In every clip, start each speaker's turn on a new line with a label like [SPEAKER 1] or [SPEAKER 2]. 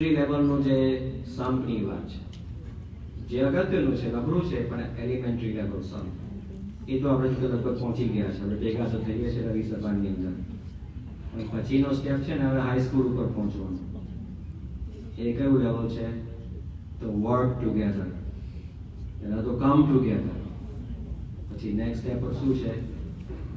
[SPEAKER 1] લેવલનું જે સમ્પની વાત છે જે અગત્યનું છે અઘરું છે પણ એલિમેન્ટરી લેવલ સમ એ તો આપણે લગભગ પહોંચી ગયા છે. આપણે ભેગા તો થઈએ છીએ રવિ સભાની અંદર. અને પછીનો સ્ટેપ છે ને હવે હાઈસ્કૂલ ઉપર પહોંચવાનું. એ કયું લેવલ છે? તો વર્ક ટુગેધર, એના તો કમ ટુગેધર. પછી નેક્સ્ટ સ્ટેપ પર શું છે?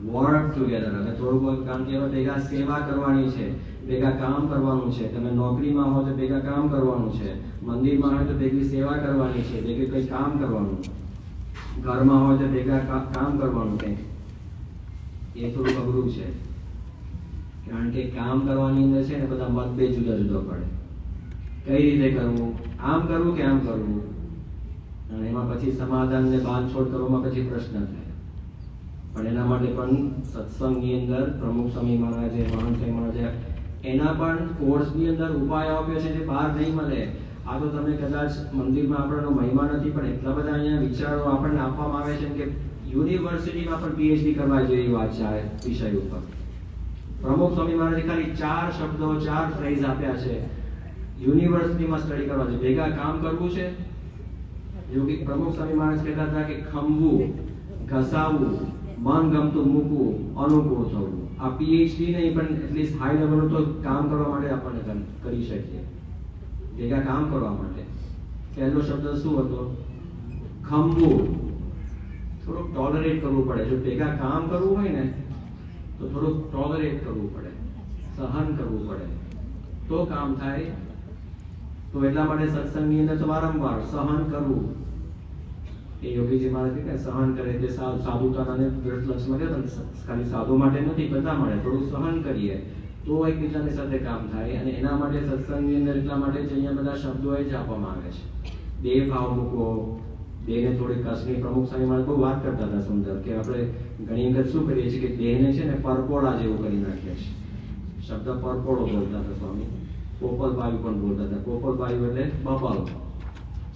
[SPEAKER 1] Work together. હવે થોડું કામ કે ભેગા સેવા કરવાની છે, ભેગા કામ કરવાનું છે. તમે નોકરીમાં હો તો ભેગા કામ કરવાનું છે, મંદિરમાં હોય તો ભેગી સેવા કરવાની છે, ભેગી કંઈ કામ કરવાનું, ઘરમાં હોય તો ભેગા કામ કરવાનું કંઈક. એ થોડું અઘરું છે કારણ કે કામ કરવાની અંદર છે ને બધા મતભેદ જુદા જુદા પડે. કઈ રીતે કરવું, આમ કરવું કે આમ કરવું, અને એમાં પછી સમાધાન ને બાંધછોડ કરવામાં પછી પ્રશ્ન થાય. પણ એના માટે પણ સત્સંગની અંદર પ્રમુખ સ્વામી મહારાજે, મહાન સ્વામી મહારાજે એના પણ કોર્સની અંદર ઉપાય આપ્યો છે જે બહાર નહીં મળે. આ તો તમને કદાચ મંદિરમાં આપણને મહિમા નથી પણ એટલા બધા અહીંયા વિચારો આપણને આપવામાં આવે છે કે યુનિવર્સિટીમાં પણ પીએચડી કરવા જેવી વાત છે આ વિષય ઉપર. પ્રમુખ સ્વામી મહારાજે ખાલી 4 શબ્દો 4 ફ્રેઝ આપ્યા છે. યુનિવર્સિટીમાં સ્ટડી કરવા છે, ભેગા કામ કરવું છે. યોગી પ્રમુખ સ્વામી મહારાજ કહેતા હતા કે ખંભવું, ઘસાવવું, મન ગમતું મૂકવું, અનુકૂળ થવું. આ પીએચડી નહીં પણ એટલીસ્ટ હાઈ લેવલનું તો કામ કરવા માટે આપણને કરી શકીએ, ભેગા કામ કરવા માટે. પહેલો શબ્દ શું હતો? ખંભવું. થોડુંક ટોલરેટ કરવું પડે. જો ભેગા કામ કરવું હોય ને તો થોડુંક ટોલરેટ કરવું પડે, સહન કરવું પડે, તો કામ થાય. તો એટલા માટે સત્સંગની અંદર તો વારંવાર સહન કરવું. એ યોગીજી મહારાજ કે સહન કરે તે સાધુતાને લક્ષ્યમાં કે ખાલી સાધુ માટે નથી, બધા માટે થોડું સહન કરીએ તો એકબીજાની સાથે કામ થાય. અને એના માટે સત્સંગની અંદર એટલા માટે જ અહીંયા બધા શબ્દો જ આપવામાં આવે છે. દેહ ભાવ મૂકો, દેહને થોડી કસની. પ્રમુખ સ્વામી મહારાજ બહુ વાત કરતા હતા સુંદર કે આપણે ઘણી વખત શું કરીએ છીએ કે દેહને છે ને પરપોળા જેવું કરી નાખીએ છીએ. શબ્દ પરપોળો બોલતા હતા સ્વામી. પોપલ બાયુ પણ બોલતા હતા. પોપલ બાયુ એટલે બબલ,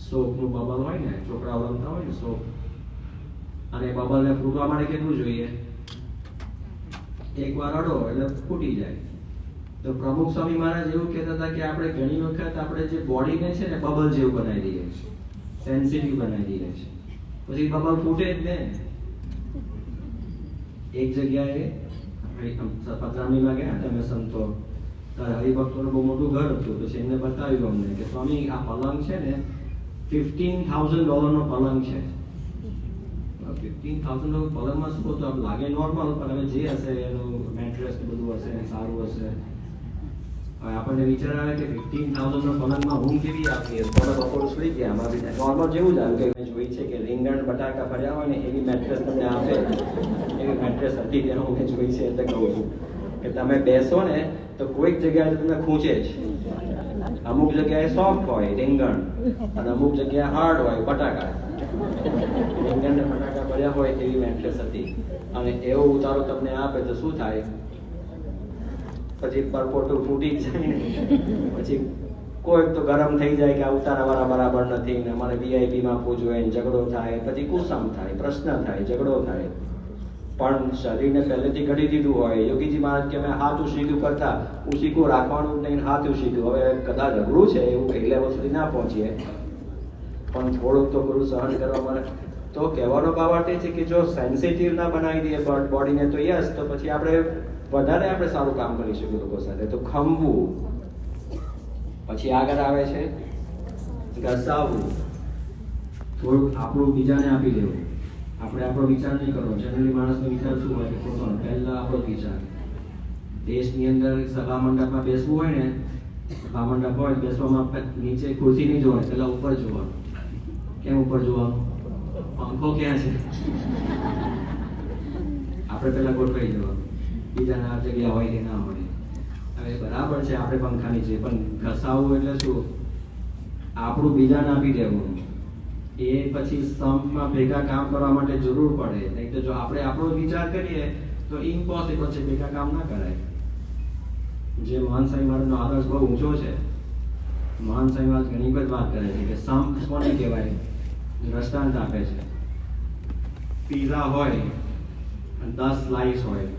[SPEAKER 1] સોપનું બબલ હોય ને, છોકરાઓ રમતા હોય ને સોપ. અને બબલને ફૂટવા માટે કેટલું જોઈએ? એકવાર અડો એટલે ફૂટી જાય. તો પ્રમુખ સ્વામી મહારાજ એવું કહેતા હતા કે આપણે ઘણી વખત આપણે જે બોડીને છે ને બબલ જેવું બનાવી દઈએ છીએ, સેન્સિટિવ બનાવી દઈએ છીએ, પછી બબલ ફૂટે જ ને. એક જગ્યાએ પધરામણીમાં ગયા તમે સંતો, ત્યારે હરિભક્તોનું બહુ મોટું ઘર હતું. પછી એમને બતાવ્યું અમને કે સ્વામી આ પલંગ છે ને $15,000 નો પલંગ છે. $15,000 પલંગમાં શું તો લાગે નોર્મલ, પણ હવે જે હશે એનું મેટ્રેસ ને બધું હશે સારું હશે. હવે આપણને વિચાર આવે કે $15,000 નો પલંગમાં ઊંઘ કેવી આપીએ? થોડા બપોર સુઈ ગયા, આમાં બી નોર્મલ જેવું જ આવે કે જોઈ છે કે રીંગણ બટાકા ભર્યા હોય ને એવી મેટ્રેસ તમને આપે, એવી મેટ્રેસ હતી ત્યાં હું જોઈ છે. એટલે કહું છું કે તમે બેસો ને તો કોઈક જગ્યાએ તમને ખૂંચે જ. અમુક જગ્યાએ સોફ્ટ હોય રીંગણ, અને અમુક જગ્યાએ હાર્ડ હોય બટાકા. રીંગણ ને બટાકા ભર્યા હોય એવી મેટ્રેસ હતી. અને એવો ઉતારો તમને આપે તો શું થાય? પછી પરપોટું ફૂટી જાય ને પછી કોઈક તો ગરમ થઈ જાય કે આ ઉતારાવાળા બરાબર નથી ને અમારે VIP માં આપવું જોઈએ, ઝઘડો થાય, પછી કુસમ થાય, પ્રશ્ન થાય, ઝઘડો થાય. પણ શરીરને પહેલેથી ઘડી દીધું હોય. યોગીજી મહારાજ કે મેં હાથ ઉસીધું કરતા, ઉસીકું રાખવાનું નહીં, હાથ ઉસીધું. હવે કદાચ અઘરું છે એવું કઈ લેવલ સુધી ના પહોંચીએ પણ થોડુંક તો બધું સહન કરવા મળે. તો કહેવાનો ભાવ એ છે કે જો સેન્સિટિવ ના બનાવી દઈએ બોડીને તો યસ, તો પછી આપણે વધારે આપણે સારું કામ કરી શકીએ લોકો સાથે. તો ખંભવું. પછી આગળ આવે છે ઘસાવવું. થોડુંક આપણું બીજાને આપી દેવું. આપણે આપણો વિચાર નહીં કરવો. જનરલી માણસનો વિચાર શું હોય કે પોતાનો પહેલા આપણો વિચાર. દેશની અંદર સભા મંડપમાં બેસવું હોય ને, સભા મંડપ હોય બેસવામાં નીચે ખુરશી નહીં જોવાની, પહેલા ઉપર જોવાનું. કેમ ઉપર જોવાનું? પંખો ક્યાં છે? આપણે પહેલા ગોઠવાઈ જવાનું, બીજાને આ જગ્યા હોય કે ના હોય. હવે બરાબર છે આપણે પંખાની છે, પણ ઘસાવવું એટલે શું? આપણું બીજાને આપી દેવું. એ પછી સ્તંભમાં ભેગા કામ કરવા માટે જરૂર પડે. નહીં તો જો આપણે આપણો વિચાર કરીએ તો ઇમ્પોસિબલ છે, ભેગા કામ ના કરાય. જે મહાન સ્વામી મહારાજનો આદર્શ બહુ ઊંચો છે. મહાન સ્વામી મહારાજ ઘણી બધી વાત કરે છે કે સંપ કોને કહેવાય? દ્રષ્ટાંત આપે છે. પીઝા હોય અને 10 સ્લાઇસ હોય,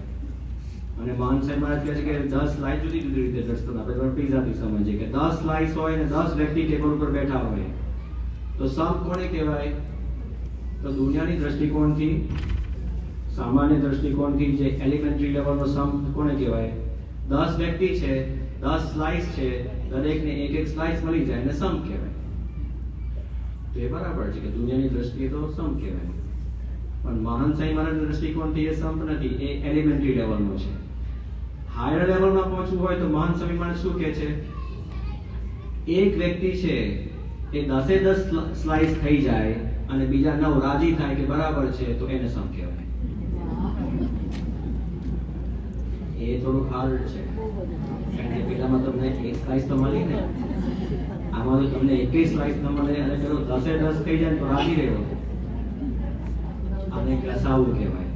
[SPEAKER 1] અને મહાન સાહેબ મહારાજ કહે છે કે 10 સ્લાઇસ જુદી જુદી રીતે દ્રષ્ટાંત આપે. આપણે પીઝાથી સમજીએ કે 10 સ્લાઇસ હોય અને 10 વ્યક્તિ ટેબલ ઉપર બેઠા હોય તો સમ કોને કહેવાય? તો દુનિયાની દ્રષ્ટિકોણથી, સામાન્ય દ્રષ્ટિકોણથી જે એલિમેન્ટરી લેવલનો સમ કોને કહેવાય? 10 વ્યક્તિ છે, 10 સ્લાઇસ છે, દરેકને એક એક સ્લાઇસ મળી જાય અને સમ કહેવાય. તો એ બરાબર છે કે દુનિયાની દ્રષ્ટિએ તો સમ કહેવાય, પણ મહાન સાંઈ મહારાજના દ્રષ્ટિકોણથી એ સમ નથી, એ એલિમેન્ટરી લેવલનો છે. હાયર લેવલમાં પહોંચવું હોય તો મહાન સ્વામી મહારાજ શું કહે છે? એક વ્યક્તિ છે એ 10 સ્લાઇસ થઈ જાય અને બીજા 9 રાજી થાય કે બરાબર છે, તો એને સમ કહેવાય. એ થોડું હાર્ડ છે, કારણ કે પેલામાં તમને એક સ્લાઇસ તો મળી ને, આમાં તો તમને એક સ્લાઇસ ન મળે અને પેલો 10 થઈ જાય તો રાજી રહ્યો, આને કસાવું કહેવાય.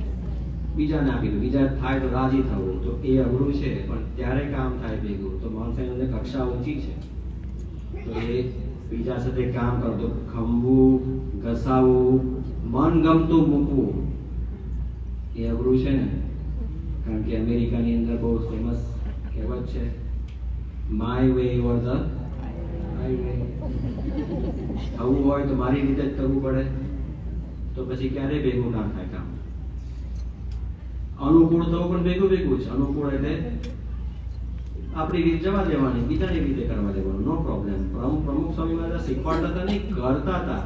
[SPEAKER 1] બીજાને આપી દો, બીજા થાય તો રાજી થવું, તો એ અઘરું છે, પણ ત્યારે કામ થાય ભેગું. તો માણસાની કક્ષા ઊંચી છે, તો એ બીજા સાથે કામ કરો તો ખંભવું, ઘસાવું, મન ગમતું મૂકવું એ અઘરું છે ને. કારણ કે અમેરિકાની અંદર બહુ ફેમસ કહેવત છે, my way or the highway. થવું હોય તો મારી રીતે જ કરવું પડે, તો પછી ક્યારેય ભેગું ના થાય કામ. અનુકૂળ થવું પણ ભેગું છે. અનુકૂળ એટલે આપણી રીત જવા દેવાની, બીજાની રીતે કરવા દેવાનું, નો પ્રોબ્લેમ. પ્રમુખ સ્વામી મહારાજ શીખવાડતા હતા નહીં, કરતા હતા.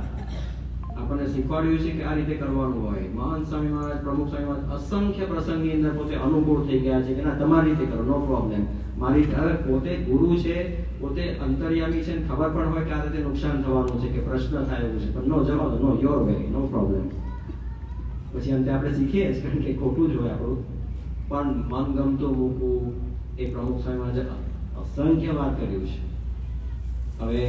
[SPEAKER 1] આપણને શીખવાડ્યું છે કે આ રીતે કરવાનું હોય. મહાન સ્વામી મહારાજ, પ્રમુખ સ્વામી મહારાજ અસંખ્ય પ્રસંગની અંદર પોતે અનુકૂળ થઈ ગયા છે કે ના, તમારી રીતે કરો, નો પ્રોબ્લેમ. મારી હવે પોતે ગુરુ છે, પોતે અંતર્યામી છે, ખબર પણ હોય કે આ રીતે નુકસાન થવાનું છે, કે પ્રશ્ન થાય એવું છે, પણ નો જવા દો, know your way, no problem. પછી અંતે આપણે શીખીએ જ, કારણ કે ખોટું જ હોય આપણું, પણ મન ગમતું મૂકવું એ પ્રમુખ સ્વામી મહારાજે અસંખ્ય વાત કર્યું છે. હવે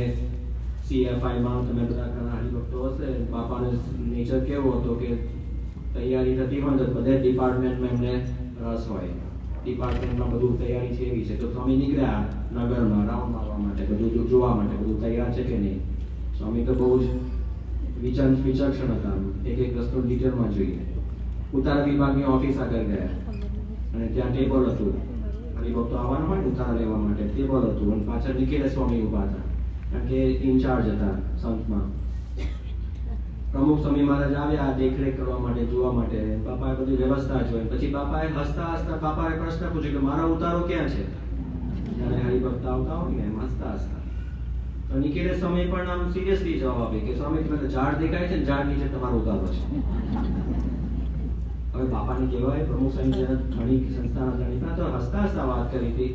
[SPEAKER 1] CFI માં તમે બધા ઘણા હરિભક્તો હશે, બાપાને નેચર કેવો હતો કે તૈયારી થતી હોય તો બધે ડિપાર્ટમેન્ટમાં એમને રસ હોય. ડિપાર્ટમેન્ટમાં બધું તૈયારી છે એવી છે, તો સ્વામી નીકળ્યા નગરમાં રાઉન્ડ મારવા માટે, બધું જોવા માટે, બધું તૈયાર છે કે નહીં. સ્વામી તો બહુ જ વિચક્ષણ હતા, એક વસ્તુ ડિટેલમાં જોઈએ. ઉતારા વિભાગની ઓફિસ આગળ ગયા અને ત્યાં ટેબલ હતું, હરિભક્તો આવવાનો હોય ને ઉતારા લેવા માટે, ટેબલ હતું અને પાછળ નીકળે સ્વામી ઉભા હતા, કારણ કે ઇન્ચાર્જ હતા સંતમાં. પ્રમુખ સ્વામી મહારાજ આવ્યા દેખરેખ કરવા માટે, જોવા માટે. બાપાએ બધી વ્યવસ્થા જોઈ. પછી બાપાએ હસતા હસતા બાપાએ પ્રશ્ન પૂછ્યો કે મારો ઉતારો ક્યાં છે? જ્યારે હરિભક્ત આવતા હોય ને એમ હસતા હસતા તો નીકળે સ્વામી પણ આમ સિરિયસલી જવાબ આપે કે સ્વામી તમે તો ઝાડ દેખાય છે ને, ઝાડ નીચે તમારો ઉતારો છે. હવે બાપાને કહેવાય, પ્રમુખ સ્વામી ઘણી સંસ્થાના જાણીતા તો હસતા હસતા વાત કરી હતી,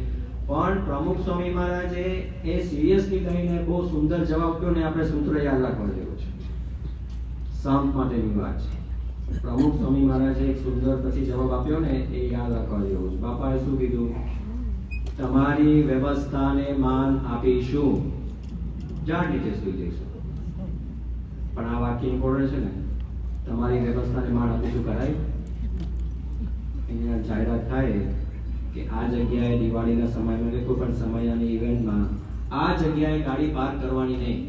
[SPEAKER 1] પણ પ્રમુખ સ્વામી મહારાજે એ સિરિયસલી લઈને બહુ સુંદર જવાબ આપ્યો ને. આપણે સૂત્ર યાદ રાખવા જેવું છે, સંત માટેની વાત છે. પ્રમુખ સ્વામી મહારાજે એક સુંદર પછી જવાબ આપ્યો ને, એ યાદ રાખવા જેવું છે. બાપાએ શું કીધું? તમારી વ્યવસ્થાને માન આપીશું, ઝાડ નીચે સુઈ જઈશું. પણ આ વાક્ય ઇમ્પોર્ટન્ટ છે ને, તમારી વ્યવસ્થાને માન આપીશું કરાય? અહીંયા જાહેરાત થાય કે આ જગ્યાએ દિવાળીના સમયમાં કે કોઈ પણ સમયની ઇવેન્ટમાં આ જગ્યાએ ગાડી પાર્ક કરવાની નહીં,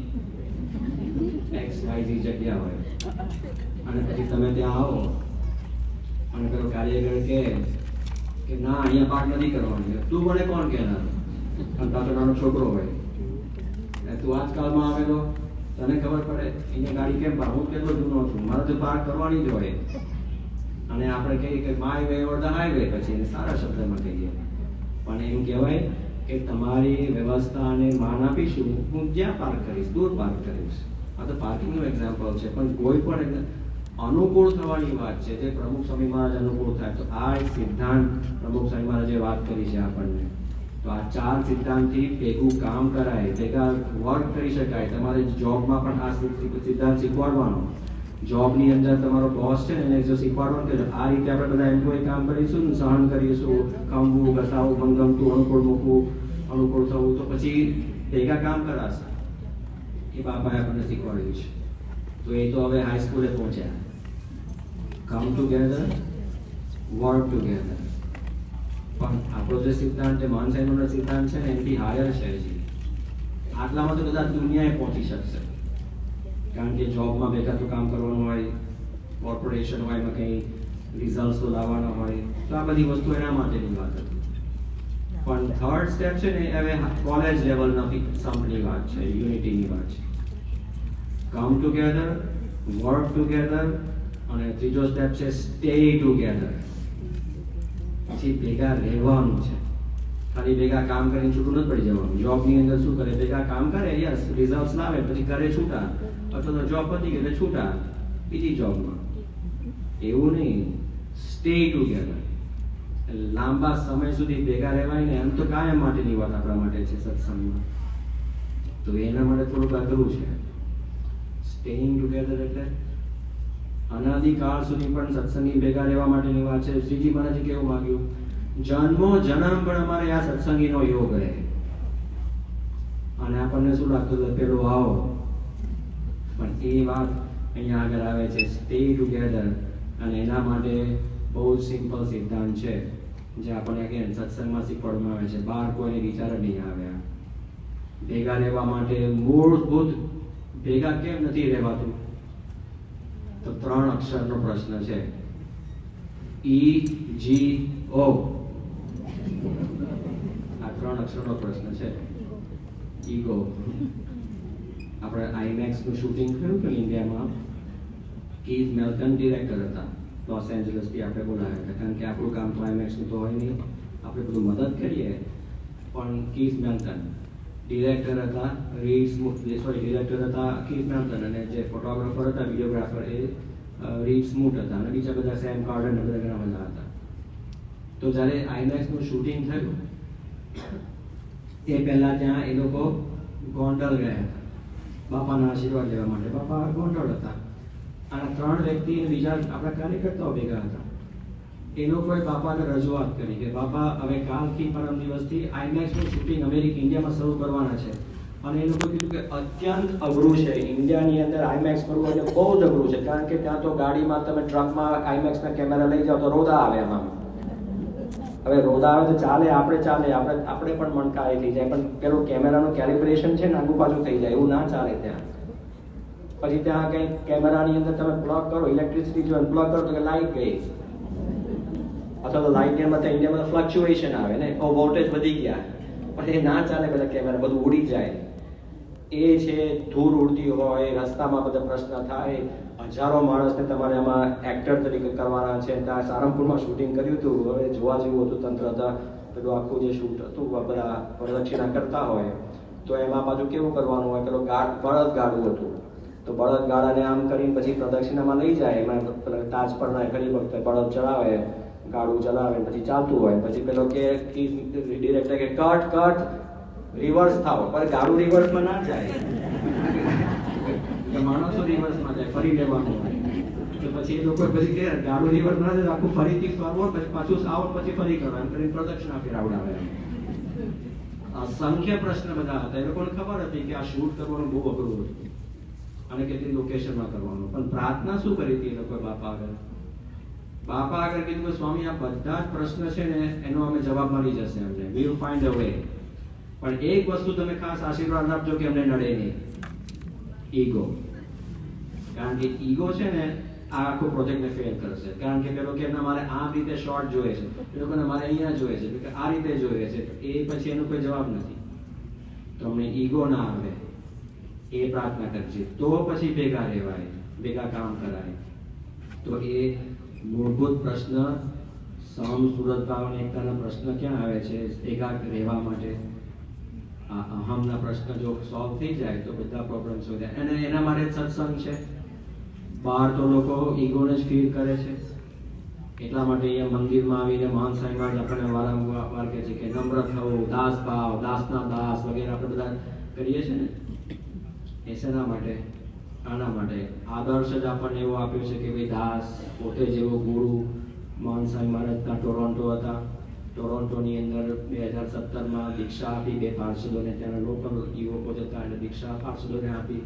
[SPEAKER 1] XYZ જગ્યા હોય, અને પછી તમે ત્યાં આવો અને પેલો કાર્યકર કે ના અહીંયા પાર્ક નથી કરવાની, તું મને કોણ કહેનાર? અને પાછળ નાનો છોકરો હોય, તું આજકાલમાં આવેલો, તને ખબર પડે અહીંયા ગાડી કેમ પાર્ક? હું કેટલો જૂનો છું, મારે તો પાર્ક કરવાની જ હોય. અને આપણે કહીએ કે my way or the highway, પછી એને સારા શબ્દમાં કહીએ, પણ એમ કહેવાય કે તમારી વ્યવસ્થાને માન આપીશું, હું જ્યાં પાર્ક કરીશ, દૂર પાર્ક કરીશ. આ તો પાર્કિંગનું એક્ઝામ્પલ છે, પણ કોઈ પણ અનુકૂળ થવાની વાત છે, જે પ્રમુખ સ્વામી મહારાજ અનુકૂળ થાય. તો આ એક સિદ્ધાંત પ્રમુખ સ્વામી મહારાજે વાત કરી છે આપણને. તો આ 4 સિદ્ધાંતથી ભેગું કામ કરાય, ભેગા વર્ક કરી શકાય. તમારે જોબમાં પણ આ સિદ્ધાંત શીખવાડવાનો. જોબની અંદર તમારો બોસ છે ને, એને જો શીખવાડવાનું કે આ રીતે આપણે બધા એમ્પ્લોય કામ કરીશું, સહન કરીશું, ખંભવું, ઘસાવું, મનગમતું, અનુકૂળ મૂકવું, અનુકૂળ થવું, તો પછી ભેગા કામ કરાશે. એ બાપાએ આપણને શીખવાડ્યું છે. તો એ તો હવે હાઈસ્કૂલે પહોંચ્યા. કમ ટુગેધર, વર્ક ટુગેધર. પણ આપણો જે સિદ્ધાંત છે, માનસાઈનો સિદ્ધાંત છે ને, એનાથી હાયર છે. આટલામાં તો બધા દુનિયાએ પહોંચી શકશે, કારણ કે જોબમાં ભેગા તો કામ કરવાનું હોય, કોર્પોરેશન હોય, એમાં કંઈ રિઝલ્ટ લાવવાના હોય, તો આ બધી વસ્તુ એના માટેની વાત હતી. પણ થર્ડ સ્ટેપ છે ને હવે કોલેજ લેવલના સંપની વાત છે, યુનિટીની વાત છે. કમ ટુગેધર, વર્ક ટુગેધર, અને ત્રીજો સ્ટેપ છે સ્ટે ટુગેધર. પછી ભેગા રહેવાનું છે, ખાલી ભેગા કામ કરીને છૂટું નથી પડી જવાનું. જોબની અંદર શું કરે, ભેગા કામ કરે, યસ રિઝલ્ટ લાવે, પછી ઘરે છૂટા, અથવા તો જોબ પતી ગઈ એટલે છૂટા બીજી જોબમાં. એવું નહીં, સ્ટે ટુગેધર. લાંબા સમય સુધી ભેગા રહેવાય ને, એમ તો કાયમ માટેની વાત આપણા માટે છે સત્સંગમાં, તો એના માટે થોડુંક અઘરું છે. સ્ટેઇંગ ટુગેધર એટલે અનાદિકાળ સુધી પણ સત્સંગી ભેગા રહેવા માટેની વાત છે. શ્રીજી મહારાજે કેવું માંગ્યું, જન્મો જન્મ પણ અમારે આ સત્સંગીનો યોગ રહે. અને આપણને શું લાગતું પેલું આવો, પણ એ વાત અહીંયા આગળ આવે છે સ્ટે ટુગેધર. અને એના માટે બહુ જ સિમ્પલ સિદ્ધાંત છે જે આપણને અગેન સત્સંગમાં શીખવાડવામાં આવે છે. બહાર કોઈને વિચાર નહીં આવ્યા. ભેગા રહેવા માટે મૂળભૂત ભેગા કેમ નથી રહેવાતું, તો 3 અક્ષરનો પ્રશ્ન છે. EGO, આ 3 અક્ષરનો પ્રશ્ન છે. ઈગો. આપણે આઈમેક્સ નું શૂટિંગ થયું કે ઇન્ડિયામાં, કીથ મેલ્ટન ડિરેક્ટર હતા, લોસ એન્જલસ થી આપણે બોલાવ્યા હતા, કારણ કે આપણું કામ તો આઈમેક્સ નું તો હોય નહીં, આપણે બધું મદદ કરીએ. પણ કીથ મેલ્ટન ડિરેક્ટર હતા, ડિરેક્ટર હતા કીથ મેલ્ટન, અને જે ફોટોગ્રાફર હતા, વિડીયોગ્રાફર એ રીડ સ્મૂટ હતા, અને બીજા બધા સેમ કાર્ડન બધા ઘણા બધા હતા. તો જ્યારે આઈમેક્સ નું શૂટિંગ થયું એ પહેલા ત્યાં એ લોકો ગોંડલ ગયા હતા બાપાના આશીર્વાદ લેવા માટે. બાપા ગોંડલ હતા, અને 3 વ્યક્તિ બીજા આપણા કાર્યકર્તાઓ ભેગા હતા. એ લોકોએ બાપાને રજૂઆત કરી કે બાપા હવે કાલથી પરમ દિવસથી આઈમેક્સ નું શૂટિંગ ઇન્ડિયામાં શરૂ કરવાના છે. અને એ લોકો કીધું કે અત્યંત અઘરું છે, ઇન્ડિયાની અંદર આઈમેક્સ કરવું એટલે બહુ જ અઘરું છે, કારણ કે ત્યાં તો ગાડીમાં તમે ટ્રકમાં આઈમેક્સના કેમેરા લઈ જાઓ તો રોદા આવે એમાં. હવે રોદા આવે તો ચાલે, આપણે પણ મણકાઈ થઈ જાય, પણ પેલું કેમેરાનું કેલિબ્રેશન છે ને આગુ પાછું થઈ જાય, એવું ના ચાલે ત્યાં. પછી ત્યાં કંઈ કેમેરાની અંદર તમે પ્લગ કરો, ઇલેક્ટ્રિસિટી જો પ્લગ કરો તો કે લાઇટ ગઈ, અથવા તો લાઇટની અંદર ઇન્ડિયામાં ફ્લક્ચ્યુએશન આવે ને, વોલ્ટેજ વધી ગયા, પણ એ ના ચાલે, બધા કેમેરા બધું ઉડી જાય. એ છે ધૂળ ઉડતી હોય, રસ્તામાં બધા પ્રશ્ન થાય, હજારો માણસને તમારે આમાં એક્ટર તરીકે કરવાના છે. ત્યાં સારંગપુરમાં શૂટિંગ કર્યું હતું, હવે જોવા જેવું હતું તંત્ર હતા, પેલું આખું જે શૂટ હતું બધા પ્રદક્ષિણા કરતા હોય તો એમાં પાછું કેવું કરવાનું હોય, પેલું બળદ ગાડું હતું, તો બળદ ગાડાને આમ કરીને પછી પ્રદક્ષિણામાં લઈ જાય, એમાં તાજ પર ઘણી વખતે બળદ ચડાવે, ગાડું ચલાવે, પછી ચાલતું હોય, પછી પેલો કે ડિરેક્ટર કે કટ રિવર્સ થાવ, પણ ગાડું રિવર્સમાં ના જાય, માણસો રિવર્સમાં જાય, ફરી લેવાનું હોય. તો પછી એ લોકો પછી કે ગાડું રિવર્સ ના જાય, આખું ફરીથી ફરવો, પછી પાછું આવો, પછી ફરી કરવાનું કરીને પ્રદક્ષિણા ફેરવડાવે. અસંખ્ય પ્રશ્ન બધા હતા. એ લોકોને ખબર હતી કે આ શૂટ કરવાનું બહુ અઘરું હતું અને કેટલી લોકેશનમાં કરવાનું. પણ પ્રાર્થના શું કરી હતી એ લોકો બાપા આગળ કીધું કે સ્વામી આ બધા જ પ્રશ્ન છે ને એનો અમે જવાબ મળી જશે, અમને we will find a way. પણ એક વસ્તુ તમે ખાસ આશીર્વાદ આપજો કે અમને નડે નહીં, ઈગો. કારણ કે ઈગો છે ને આ આખો પ્રોજેક્ટને ફેલ કરશે. કારણ કે પેલો કે મારે આ રીતે શોર્ટ જોઈએ છે, એ લોકોને મારે અહીંયા જોઈએ છે, કે આ રીતે જોઈએ છે, એ પછી એનો કોઈ જવાબ નથી. તો અમને ઈગો ના આવે એ પ્રાર્થના કરજે, તો પછી ભેગા રહેવાય, ભેગા કામ કરાય. તો એ મૂળભૂત પ્રશ્ન સમસુરતભાવ અને એકતાના પ્રશ્ન ક્યાં આવે છે? ભેગા રહેવા માટે આ અહમના પ્રશ્ન જો સોલ્વ થઈ જાય તો બધા પ્રોબ્લેમ સોલ્વ થાય. અને એના માટે સત્સંગ છે. બહાર તો લોકો ઈગોને જ ફીલ કરે છે, એટલા માટે અહીંયા મંદિરમાં આવીને મહાન સાહેબ આપણને વારંવાર કહે છે કે નમ્ર થવું, દાસ ભાવ, દાસના દાસ વગેરે આપણે બધા કરીએ છીએ ને, એ શેના માટે? આના માટે. આદર્શ જ આપણને એવો આપ્યો છે કે ભાઈ દાસ, પોતે જેવો ગુરુ મહાન સાહેબ મહારાજના ટોરોન્ટો હતા, ટોરોન્ટોની અંદર 2017માં દીક્ષા આપી 2 પાર્ષદોને, ત્યાંના લોકલ યુવકો જતા એટલે દીક્ષા પાર્ષદોને આપી.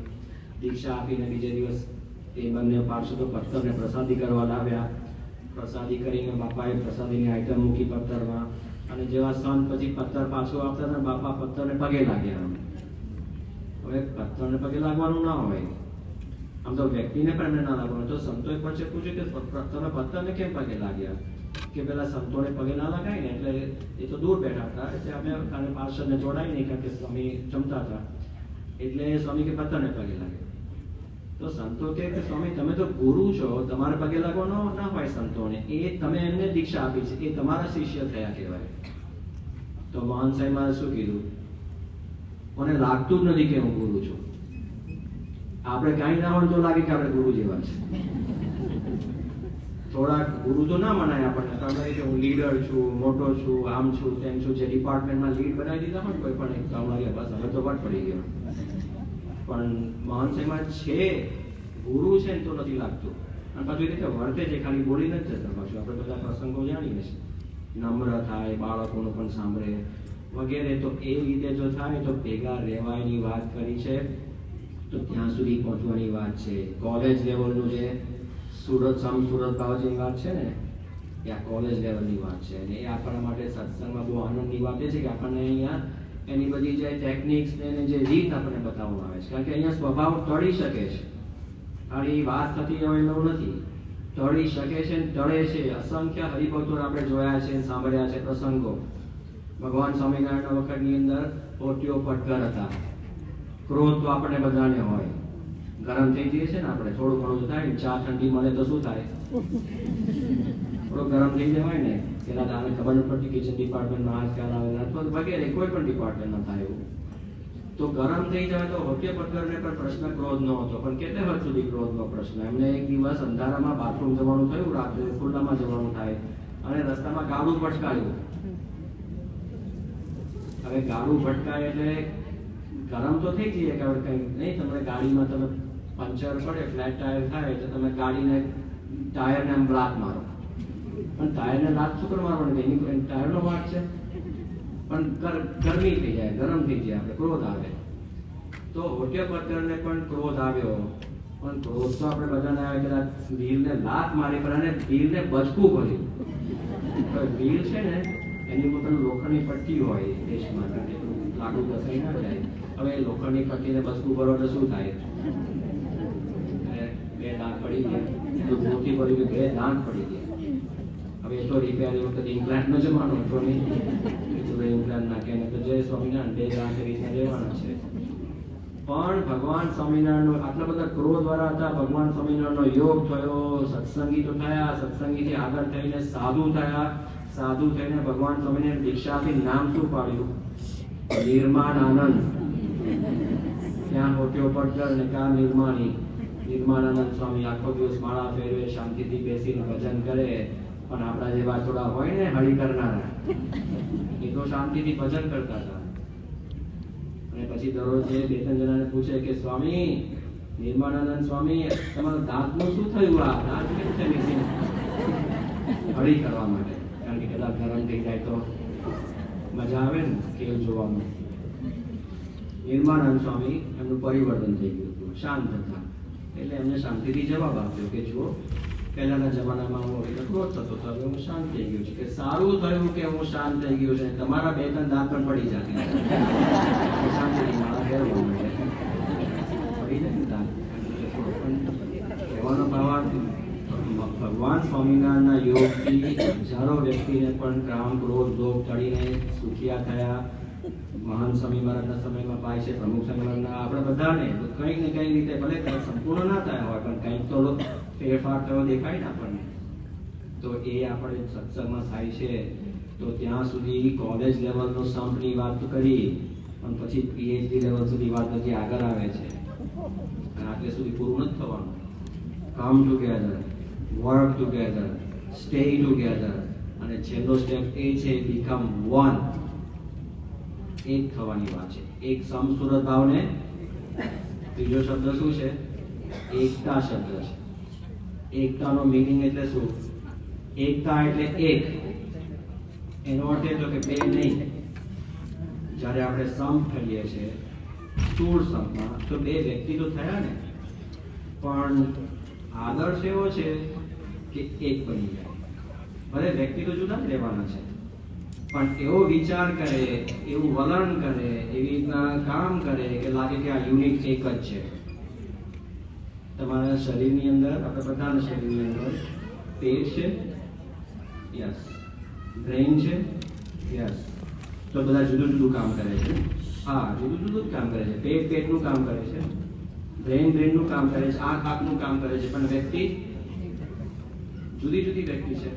[SPEAKER 1] દીક્ષા આપીને બીજે દિવસ એ બંને પાર્ષદો પથ્થરને પ્રસાદી કરવા લાવ્યા. પ્રસાદી કરીને બાપાએ પ્રસાદીની આઈટમ મૂકી પથ્થરમાં, અને જેવા સંત પછી પથ્થર પાછો આપતા હતા, બાપા પથ્થરને પગે લાગ્યા. હવે પથ્થરને પગે લાગવાનું ના હોય, આમ તો વ્યક્તિને પણ એમને ના લાગવાનું. તો સંતોએ પછી પૂછ્યું કે તમે પત્તરને કેમ પગે લાગ્યા? કે પેલા સંતોને પગે ના લગાય ને, એટલે એ તો દૂર બેઠા હતા, એટલે અમે કાલે પાર્ષદને જોડાઈ નહીં, કારણ કે સ્વામી જમતા હતા, એટલે સ્વામી કે પત્તરને પગે લાગે. તો સંતો કે સ્વામી તમે તો ગુરુ છો, તમારે પગે લાગવાનો ના હોય સંતોને, એ તમે એમને દીક્ષા આપી છે, એ તમારા શિષ્ય થયા કહેવાય. તો મહાન સાહેબ મારે શું કીધું? મને લાગતું જ નથી કે હું ગુરુ છું. આપણે કાંઈ ના હોય તો લાગે કે આપણે ગુરુ જેવા છે. થોડાક ગુરુ તો ના મનાય આપણને, તમે કે હું લીડર છું, મોટો છું, આમ છું, તેમ છું, જે ડિપાર્ટમેન્ટમાં લીડ બનાવી દીધા હોય કોઈ પણ એક તમારી બસ હવે તો વટ પડી ગયો. પણ મહાન સાહેબમાં છે ગુરુ છે ને તો નથી લાગતું. અને પાછું એ રીતે વર્તે છે, ખાલી બોલી નથી જતા. પાછું આપણે બધા પ્રસંગો જાણીએ છીએ, નમ્ર થાય, બાળકોનું પણ સાંભળે વગેરે. તો એ રીતે જો થાય તો ભેગા રહેવાની વાત કરી છે, તો ત્યાં સુધી પહોંચવાની વાત છે. કોલેજ લેવલનું જે સુરત બાવાજીની વાત છે ને, એ આ કોલેજ લેવલની વાત છે. અને એ આપણા માટે સત્સંગમાં બહુ આનંદની વાત એ છે કે આપણને અહીંયા એની બધી જે ટેકનિક્સ ને જે રીત આપણને બતાવવામાં આવે છે. કારણ કે અહીંયા સ્વભાવ ટળી શકે છે, ખાલી વાત થતી હોય એવું નથી, ટળી શકે છે, ટળે છે. અસંખ્ય હરિભક્તો આપણે જોયા છે, સાંભળ્યા છે પ્રસંગો. ભગવાન સ્વામિનારાયણના વખતની અંદર પોટીઓ પટકર હતા. ક્રોધ તો આપણે બધાને હોય, ગરમ થઈ જઈએ છે ને આપણે, થોડું ઘણું તો થાય. ચા ઠંડી મળે તો શું થાય? થોડો ગરમ થઈ જવાય ને. પેલા આને ખબર ન પડતી કિચન ડિપાર્ટમેન્ટમાં આજકાલ આવે, અથવા વગેરે કોઈ પણ ડિપાર્ટમેન્ટમાં થાય એવું. તો ગરમ થઈ જાય તો હોકે પટકરને પણ પ્રશ્ન ક્રોધ નો હતો, પણ કેટલે હદ સુધી ક્રોધનો પ્રશ્ન? એમને એક દિવસ અંધારામાં બાથરૂમ જવાનું થયું, રાત્રે ખુલ્લામાં જવાનું થાય, અને રસ્તામાં ગાડું ભટકાયું. હવે ગાડું ભટકાય એટલે ગરમ તો થઈ જઈએ કે હવે કંઈ નહીં, તમે ગાડીમાં તમે પંચર પડે, ફ્લેટ ટાયર થાય તો તમે ગાડીને ટાયરને આમ લાત મારો, પણ ટાયરને લાત શું કરવા મારવાની? એની ટાયરનો વાંક છે. પણ ગરમી થઈ જાય, ગરમ થઈ જાય, આપણે ક્રોધ આવે. તો હોટ્ય પત્તરને પણ ક્રોધ આવ્યો, પણ ક્રોધ તો આપણે બધાને આવે કે ભીલને લાત મારી, પણ એને ભીલને બચકું ભર્યું. ભીલ છે ને એની ઉપર લોખંડની પટ્ટી હોય દેશમાં, લાકડું ઘસાઈ ના જાય. હવે લોખંડની પટ્ટીને બચકું ભરો તો શું થાય? બે દાંત પડી ગયા, મોટી પડી બે દાંત પડી ગયા. હવે એ તો રિપેર વખતે ઇમ્પ્લાન્ટનો જમાનો હતો નહીં, ઇમ્પ્લાન્ટ નાખે ને તો જય સ્વામિનારાયણ બે દાંત રીતના રહેવાના છે. પણ ભગવાન સ્વામિનારાયણનો આટલા બધા ક્રોધ વાળા હતા, ભગવાન સ્વામિનારાયણનો યોગ થયો, સત્સંગી તો થયા, સત્સંગીથી આગળ થઈને સાધુ થયા, સાધુ થઈને ભગવાન સ્વામિનારાયણ દીક્ષાથી નામ શું પાડ્યું? નિર્માણાનંદ. ત્યાં હોટ્યો પટકર ને કા નિર્માણાનંદ સ્વામી આખો દિવસ માળા ફેરવે, શાંતિથી બેસીને ભજન કરે. પણ આપણા જેવા થોડા હોય ને હળી કરનારા, એ તો શાંતિથી ભજન કરતા હતા. અને પછી દરરોજ બે ત્રણ જણાને પૂછે કે સ્વામી નિર્માણાનંદ સ્વામી, તમારા દાંતનું શું થયું? આ દાંત કેમ છે મિસિંગ? હળી કરવા માટે, કારણ કે કદાચ ગરમ થઈ જાય તો મજા આવે ને ખેલ જોવામાં. નિર્માણાનંદ સ્વામી એમનું પરિવર્તન થઈ ગયું હતું, શાંત હતા. એટલે એમને શાંતિથી જવાબ આપ્યો કે જુઓ, પહેલાના જમાનામાં હું ક્રોધ થતો હતો, હવે હું શાંત થઈ ગયો છું. કે સારું થયું કે હું શાંત થઈ ગયો છું, તમારા બે ત્રણ દાંત પણ પડી જાય. શાંતિથી મારા ફેરવા માટે પડી જાય ને દાંત. કહેવાનો ભાવ ભગવાન સ્વામિનારાયણના યોગથી હજારો વ્યક્તિને પણ કામ, ક્રોધ, લોભ ટળીને સુખિયા થયા. મહાન સ્વામી મહારાજના સમયમાં પાય છે, પ્રમુખ સ્વામી મહારાજના, આપણે બધાને કંઈક ને કંઈ રીતે, ભલે સંપૂર્ણ ના થયા હોય પણ કંઈક તો ફેરફાર થયો દેખાય ને આપણને. તો એ આપણે સત્સંગમાં થાય છે. તો ત્યાં સુધી કોલેજ લેવલનો સંપની વાત કરી, પણ પછી પીએચડી લેવલ સુધી વાત હજી આગળ આવે છે, અને આટલે સુધી પૂરું નથી થવાનું. Come together, work together, stay together, અને છેલ્લો સ્ટેપ એ છે બીકમ વન. એક થવાની વાત છે. એક સમસુરત ભાવને ત્રીજો શબ્દ શું છે? એકતા શબ્દ છે. એકતાનો મીનિંગ એટલે શું? એકતા એટલે એક. એનો અર્થ એ તો કે બે નહીં. જ્યારે આપણે સંપ કરીએ છીએ સ્થૂળ સંપમાં, તો બે વ્યક્તિ તો થયા ને, પણ આદર્શ એવો છે કે એક બની જાય. ભલે વ્યક્તિ તો જુદા જ રહેવાના છે, પણ એવો વિચાર કરે, એવું વલણ કરે, એવી રીતના કામ કરે કે લાગે કે આ યુનિટ એક જ છે. તમારા શરીરની અંદર, આપણા બધાના શરીરની અંદર પેટ છે, યસ, બ્રેઇન છે, યસ. તો બધા જુદું જુદું કામ કરે છે. હા, જુદું જુદું જ કામ કરે છે. પેટ પેટનું કામ કરે છે, બ્રેઇન બ્રેઇનનું કામ કરે છે, આંખ આંખનું કામ કરે છે, પણ વ્યક્તિ જુદી જુદી વ્યક્તિ છે.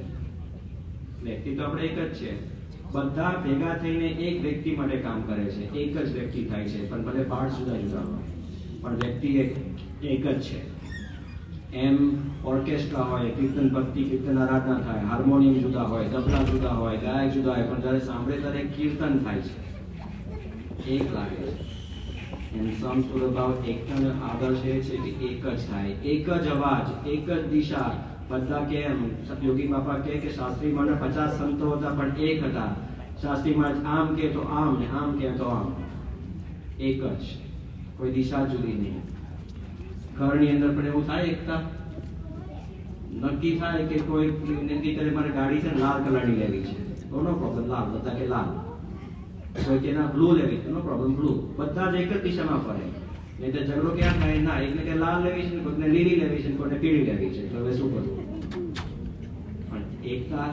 [SPEAKER 1] વ્યક્તિ તો આપણે એક જ છે. બધા ભેગા થઈને એક વ્યક્તિ માટે કામ કરે છે, એક જ વ્યક્તિ થાય છે, પણ ભલે પાર્ટ જુદા જુદા હોય, પણ વ્યક્તિ એક જ છે. એમ ઓર્કેસ્ટ્રા હોય, કીર્તન ભક્તિ, કીર્તન આરાધના થાય, હાર્મોનિયમ જુદા હોય, તબલા જુદા હોય, ગાયક જુદા હોય, પણ જ્યારે સાંભળે ત્યારે કીર્તન થાય છે, એક લાગે છે. એમ સમસ્વભાવ એકતાનો આદર્શ એ છે કે એક જ થાય, એક જ અવાજ, એક જ દિશા. બધા કેમ યોગી બાપા કે શાસ્ત્રીમાં 50 સંતો હતા પણ એક હતા. શાસ્ત્રીમાં આમ કે તો આમ ને આમ કે તો આમ, એક જ, કોઈ દિશા જુદી નહીં. ઘરની અંદર પણ એવું થાય એકતા. નક્કી થાય કે કોઈ નક્કી કરે મારે ગાડી છે લાલ કલરની લેવી છે, તો નો પ્રોબ્લેમ, લાલ. બધા કે લાલ. કોઈ કે ના બ્લુ લેવી છે, નો પ્રોબ્લેમ, બ્લુ. બધા જ એક જ દિશામાં ફરે. નહીં તો ઝઘડો ક્યાં થાય? ના, એકને કે લાલ લેવી છે, કોઈને લીલી લેવી છે, કોઈને પીળી લેવી છે, તો હવે શું કરવું? પણ એકતા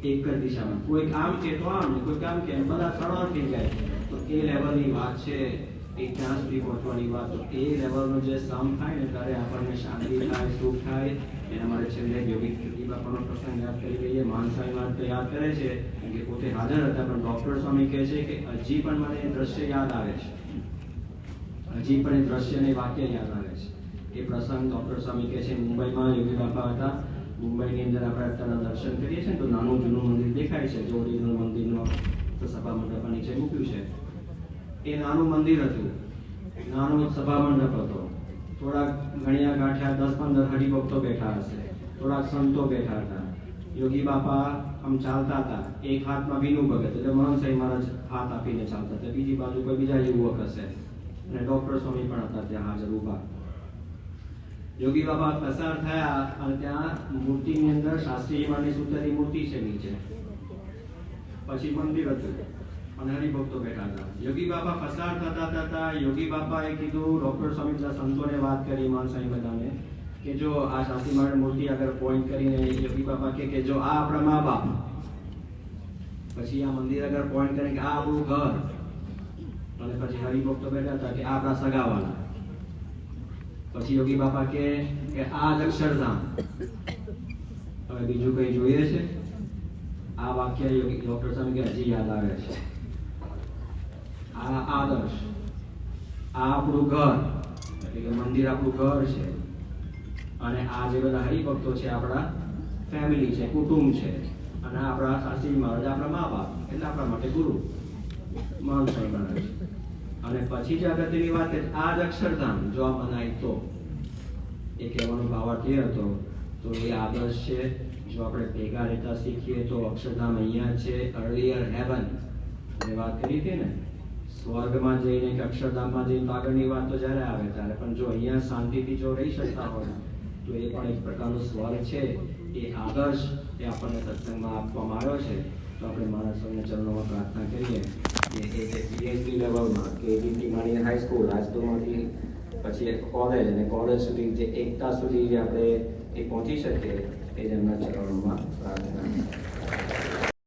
[SPEAKER 1] એક જ દિશામાં. કોઈ આમ કે તો આમ, કોઈ આમ કે, બધા સરળ થઈ જાય. તો એ લેવલની વાત છે, એ ત્યાં સુધી પહોંચવાની વાત. તો એ લેવલનો જે સમ થાય ને ત્યારે આપણને શાંતિ થાય, સુખ થાય. એના માટે છેલ્લે યોગી બાપાનો પ્રસંગ યાદ કરી લઈએ. માનસાઈ વાત તો યાદ કરે છે કે પોતે હાજર હતા, પણ ડોક્ટર સ્વામી કહે છે કે હજી પણ મને એ દ્રશ્ય યાદ આવે છે, હજી પણ એ દ્રશ્યને વાક્ય યાદ આવે છે. એ પ્રસંગ ડોક્ટર સ્વામી કહે છે મુંબઈમાં યોગી બાપા હતા. મુંબઈની અંદર આપણે અત્યારે દર્શન કરીએ છીએ તો નાનું જૂનું મંદિર દેખાય છે, જે ઓરિજિનલ મંદિરનો સભા મંડપ નીચે મૂક્યું છે. એ નાનું મંદિર હતું, નાનો સભા મંડપ હતો. થોડાક ગણ્યા ગાંઠ્યા 10-15 હરિભક્તો બેઠા હશે, થોડાક સંતો બેઠા હતા. યોગી બાપા આમ ચાલતા હતા, એક હાથમાં વિનુ ભગત એટલે મહંત સાહેબ મહારાજ હાથ આપીને ચાલતા હતા, બીજી બાજુ કોઈ બીજા યુવક હશે, અને ડોક્ટર સ્વામી પણ હતા ત્યાં હાજર ઊભા. યોગી બાબા પસાર થયા અને ત્યાં મૂર્તિની અંદર શાસ્ત્રીજી માની સુતેલી મૂર્તિ છે નીચે, પછી મંદિર હતું અને હરિભક્તો બેઠા હતા. યોગી બાબા પસાર થતા યોગી બાપાએ કીધું, ડોક્ટર સ્વામી બધા સંતોને વાત કરી, માનસાઈ બધાને, કે જો આ શાસ્ત્રી માની મૂર્તિ આગળ પોઈન્ટ કરીને યોગી બાપા કે જો આ આપણા મા બાપ, પછી આ મંદિર આગળ પોઈન્ટ કરીને કે આ આપણું ઘર, અને પછી હરિભક્તો બેઠા હતા કે આ આપણા સગાવાલા. પછી યોગી બાપા કે આ જ અક્ષરધામ. હવે બીજું કઈ જોઈએ છે? આ વાક્ય યોગી ડોક્ટર સ્વામી કે હજી યાદ આવે છે. આ આદર્શ, આ આપણું ઘર, એટલે કે મંદિર આપણું ઘર છે, અને આ જે બધા હરિભક્તો છે આપણા ફેમિલી છે, કુટુંબ છે, અને આપણા શાસ્ત્રી મહારાજ આપણા મા બાપ, એટલે આપણા માટે ગુરુ મહાન સ્વામી મહારાજ. અને પછી જે અગત્યની વાત આ જ અક્ષરધામ જો આ મનાય તો, એ કહેવાનો ભાવાર્થ એ હતો. તો એ આદર્શ છે, જો આપણે ભેગા રહેતા શીખીએ તો અક્ષરધામ અહીંયા છે. અર્લિયર હેવન જે વાત કરી હતી ને, સ્વર્ગમાં જઈને કે અક્ષરધામમાં જઈને તો આગળની વાત તો જ્યારે આવે ત્યારે, પણ જો અહીંયા શાંતિથી જો રહી શકતા હોય તો એ પણ એક પ્રકારનો સ્વર્ગ છે. એ આદર્શ એ આપણને સત્સંગમાં આપવામાં આવ્યો છે. તો આપણે મારા સૌને ચરણોમાં પ્રાર્થના કરીએ કે એ જે પીએચડી લેવલમાં કેજીથી માંડીને હાઈસ્કૂલ, હાઈસ્કૂલમાંથી પછી કોલેજ, અને કોલેજ સુધી જે એકતા સુધી જે આપણે એ પહોંચી શકીએ, એ જ એમના ચરણોમાં પ્રાર્થના.